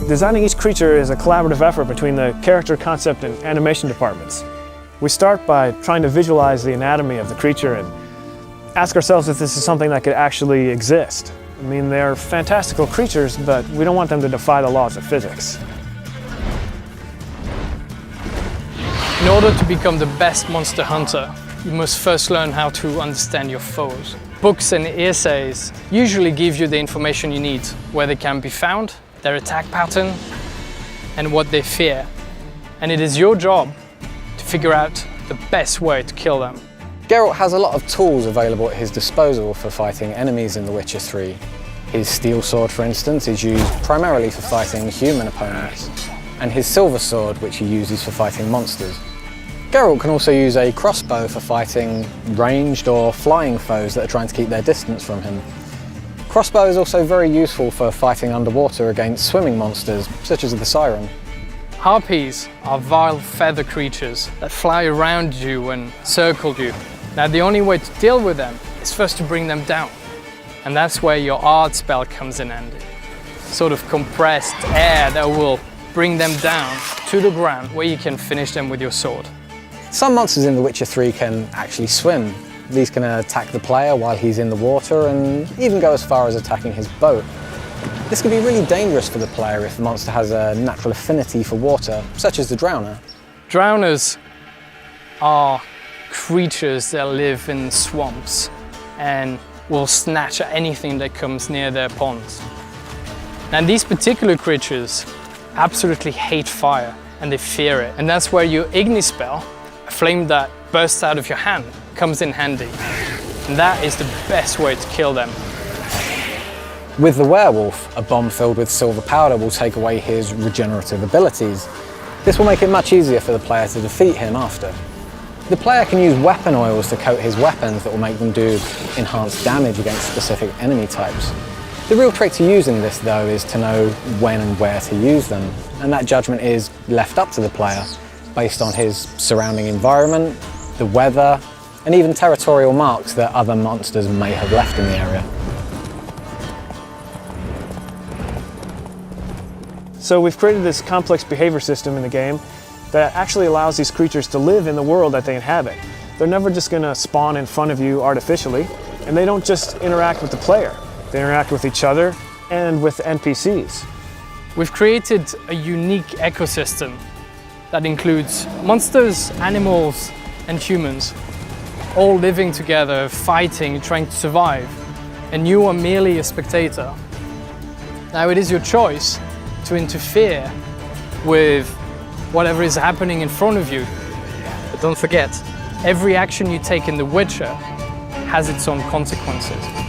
Designing each creature is a collaborative effort between the character, concept, and animation departments. We start by trying to visualize the anatomy of the creature and ask ourselves if this is something that could actually exist. I mean, they're fantastical creatures, but we don't want them to defy the laws of physics. In order to become the best monster hunter, you must first learn how to understand your foes. Books and essays usually give you the information you need, where they can be found, their attack pattern, and what they fear. And it is your job to figure out the best way to kill them. Geralt has a lot of tools available at his disposal for fighting enemies in The Witcher 3. His steel sword, for instance, is used primarily for fighting human opponents, and his silver sword, which he uses for fighting monsters. Geralt can also use a crossbow for fighting ranged or flying foes that are trying to keep their distance from him. Crossbow is also very useful for fighting underwater against swimming monsters, such as the Siren. Harpies are vile feather creatures that fly around you and circle you. Now the only way to deal with them is first to bring them down. And that's where your art spell comes in handy. Sort of compressed air that will bring them down to the ground where you can finish them with your sword. Some monsters in The Witcher 3 can actually swim. These can attack the player while he's in the water and even go as far as attacking his boat. This can be really dangerous for the player if the monster has a natural affinity for water, such as the Drowner. Drowners are creatures that live in swamps and will snatch at anything that comes near their ponds. Now these particular creatures absolutely hate fire and they fear it. And that's where your Igni spell, a flame that bursts out of your hand, comes in handy. And that is the best way to kill them. With the werewolf, a bomb filled with silver powder will take away his regenerative abilities. This will make it much easier for the player to defeat him after. The player can use weapon oils to coat his weapons that will make them do enhanced damage against specific enemy types. The real trick to using this, though, is to know when and where to use them, and that judgment is left up to the player based on his surrounding environment, the weather, and even territorial marks that other monsters may have left in the area. So we've created this complex behavior system in the game that actually allows these creatures to live in the world that they inhabit. They're never just going to spawn in front of you artificially, and they don't just interact with the player. They interact with each other and with NPCs. We've created a unique ecosystem that includes monsters, animals, and humans, all living together, fighting, trying to survive, and you are merely a spectator. Now it is your choice to interfere with whatever is happening in front of you. But don't forget, every action you take in The Witcher has its own consequences.